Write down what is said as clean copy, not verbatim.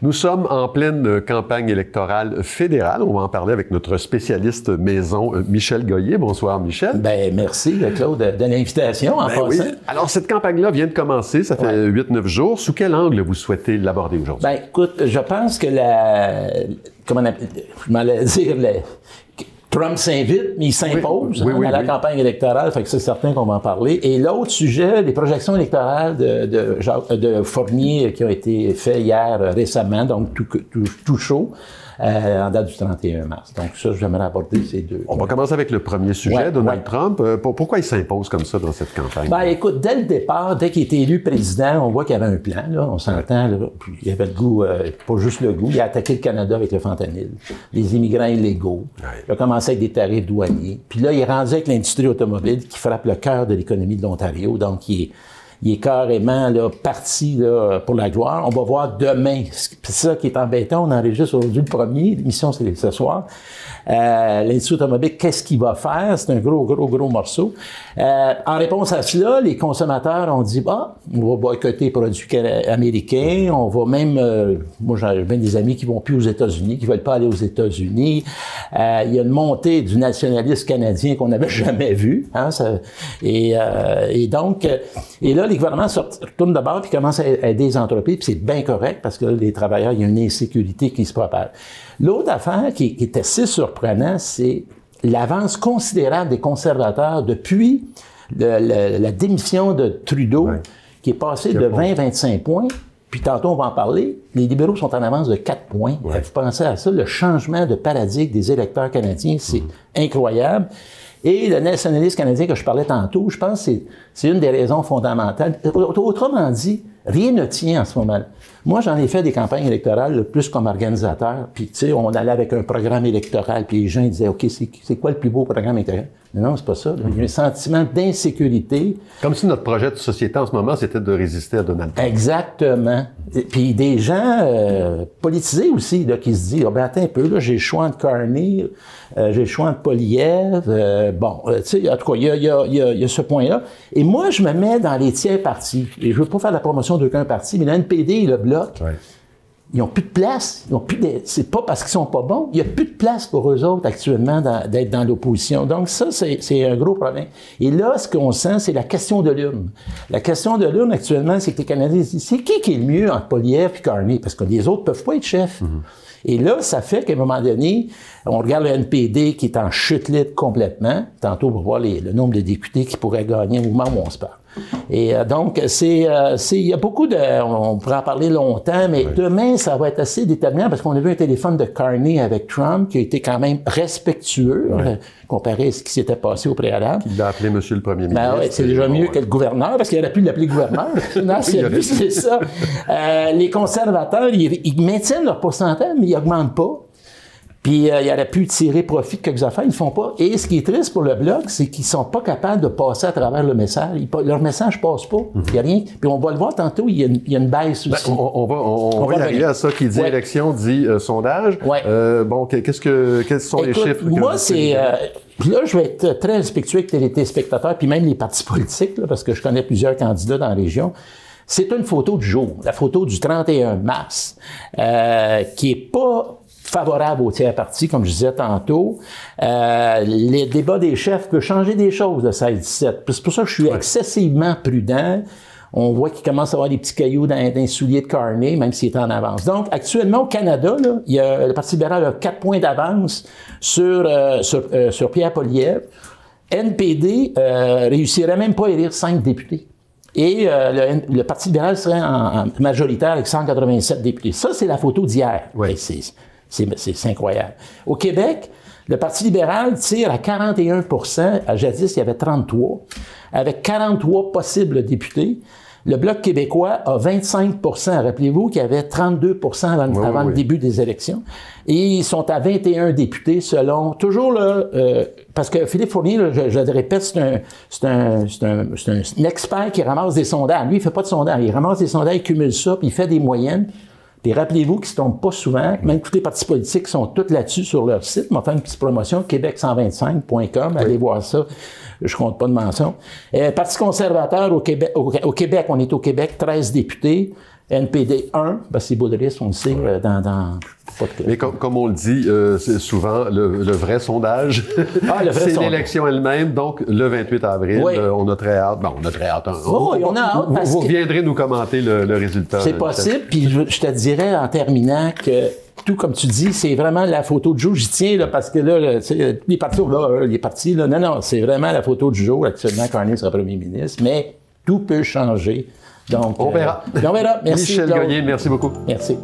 Nous sommes en pleine campagne électorale fédérale. On va en parler avec notre spécialiste maison, Michel Goyer. Bonsoir, Michel. Bien, merci, Claude, de l'invitation, en passant. Oui. Alors, cette campagne-là vient de commencer. Ça fait 8-9 jours. Sous quel angle vous souhaitez l'aborder aujourd'hui? Bien, écoute, je pense que Trump s'invite, mais il s'impose dans la campagne électorale, fait que c'est certain qu'on va en parler. Et l'autre sujet, les projections électorales de Fournier qui ont été faites hier récemment, donc tout chaud, en date du 31 mars. Donc ça, j'aimerais aborder ces deux. On va commencer avec le premier sujet, Donald Trump. Pourquoi il s'impose comme ça dans cette campagne? Ben écoute, dès le départ, dès qu'il était élu président, on voit qu'il y avait un plan, là, on s'entend, là, puis il avait le goût, pas juste le goût, il a attaqué le Canada avec le fentanyl, les immigrants illégaux, il a commencé avec des tarifs douaniers, puis là, il est rendu avec l'industrie automobile qui frappe le cœur de l'économie de l'Ontario, donc il est carrément là, parti là, pour la gloire. On va voir demain. C'est ça qui est embêtant. On enregistre aujourd'hui le premier. L'émission, c'est ce soir. L'industrie automobile, qu'est-ce qu'il va faire? C'est un gros morceau. En réponse à cela, les consommateurs ont dit, on va boycotter les produits américains. On va même, moi, j'ai bien des amis qui vont plus aux États-Unis, qui veulent pas aller aux États-Unis. Il y a une montée du nationalisme canadien qu'on n'avait jamais vu. Hein, et donc, et là, les gouvernements se retournent de bord puis commencent à aider les entreprises, puis c'est bien correct parce que là, les travailleurs, il y a une insécurité qui se propage. L'autre affaire qui est assez surprenante, c'est l'avance considérable des conservateurs depuis la démission de Trudeau, qui est passée de 20-25 points. Puis tantôt, on va en parler. Les libéraux sont en avance de 4 points. Vous pensez à ça, le changement de paradigme des électeurs canadiens, c'est incroyable. Et le nationalisme canadien que je parlais tantôt, je pense que c'est une des raisons fondamentales. Autrement dit, rien ne tient en ce moment. Moi, j'en ai fait des campagnes électorales plus comme organisateur. Puis, tu sais, on allait avec un programme électoral, puis les gens ils disaient, OK, c'est quoi le plus beau programme électoral? Non, c'est pas ça. Là. Il y a un sentiment d'insécurité. Comme si notre projet de société en ce moment, c'était de résister à Donald Trump. Exactement. Et puis des gens politisés aussi, là, qui se disent, attends un peu, là, j'ai le choix de Carney, j'ai le choix de Poilievre. Tu sais, en tout cas, il y a ce point-là. Et moi, je me mets dans les tiers partis. Et je veux pas faire la promotion d'aucun parti, mais le NPD et le Bloc, ils n'ont plus de place. C'est pas parce qu'ils sont pas bons. Il n'y a plus de place pour eux autres actuellement d'être dans l'opposition. Donc ça, c'est un gros problème. Et là, ce qu'on sent, c'est la question de l'urne. La question de l'urne actuellement, c'est que les Canadiens disent, c'est qui est le mieux entre Poilievre et Carney? Parce que les autres peuvent pas être chefs. Et là, ça fait qu'à un moment donné, on regarde le NPD qui est en chute libre complètement. Tantôt, on va voir le nombre de députés qui pourraient gagner au moment où on se parle. Et donc, il y a beaucoup on pourrait en parler longtemps, mais demain, ça va être assez déterminant parce qu'on a vu un téléphone de Carney avec Trump qui a été quand même respectueux, comparé à ce qui s'était passé au préalable. Il l'a appelé Monsieur le Premier ministre. Ben c'est déjà mieux que le gouverneur, parce qu'il aurait pu l'appeler gouverneur. Non, c'est ça. Les conservateurs, ils maintiennent leur pourcentage, mais ils n'augmentent pas. Puis, il aurait pu tirer profit de quelques affaires, ils ne font pas. Et ce qui est triste pour le Bloc, c'est qu'ils ne sont pas capables de passer à travers le message. Leur message ne passe pas. Il n'y a rien. Puis, on va le voir tantôt, il y a une baisse aussi. On va y arriver à ça qui dit élection, dit sondage. Quels sont les chiffres? Moi, puis là, je vais être très respectueux avec les téléspectateurs, puis même les partis politiques, là, parce que je connais plusieurs candidats dans la région. C'est une photo du jour, la photo du 31 mars, qui est pas favorable au tiers parti, comme je disais tantôt. Les débats des chefs peuvent changer des choses de 16-17. C'est pour ça que je suis excessivement prudent. On voit qu'il commence à avoir des petits cailloux dans les souliers de Carney, même s'il est en avance. Donc, actuellement, au Canada, là, le Parti libéral a 4 points d'avance sur Pierre Poilievre. NPD réussirait même pas à élire 5 députés. Et le Parti libéral serait en majoritaire avec 187 députés. Ça, c'est la photo d'hier. C'est incroyable. Au Québec, le Parti libéral tire à 41 %. Jadis, il y avait 33. Avec 43 possibles députés. Le Bloc québécois a 25 %. Rappelez-vous qu'il y avait 32 % avant le début des élections. Et ils sont à 21 députés selon... Toujours là... parce que Philippe Fournier, là, je le répète, c'est un expert qui ramasse des sondages. Lui, il fait pas de sondages. Il ramasse des sondages, il cumule ça, puis il fait des moyennes. Puis rappelez-vous qu'ils ne se trompent pas souvent. Même tous les partis politiques sont tous là-dessus sur leur site. On va faire une petite promotion, québec125.com. Allez voir ça. Je compte pas de mention. Parti conservateur au Québec, on est au Québec, 13 députés. NPD 1, ben c'est Baudrys, on le sait, dans mais comme on le dit, c'est souvent le vrai sondage, c'est l'élection elle-même, donc le 28 avril, on a très hâte. Bon, on a très hâte. On a hâte parce vous reviendrez nous commenter le résultat. C'est possible, puis je te dirais en terminant que tout comme tu dis, c'est vraiment la photo de Joe. J'y tiens, là, parce que là, les partis, les partis, là, non, c'est vraiment la photo du jour. Actuellement, Carney sera premier ministre, mais tout peut changer. Donc, on verra. On verra. Merci. Michel Goyer, merci beaucoup. Merci.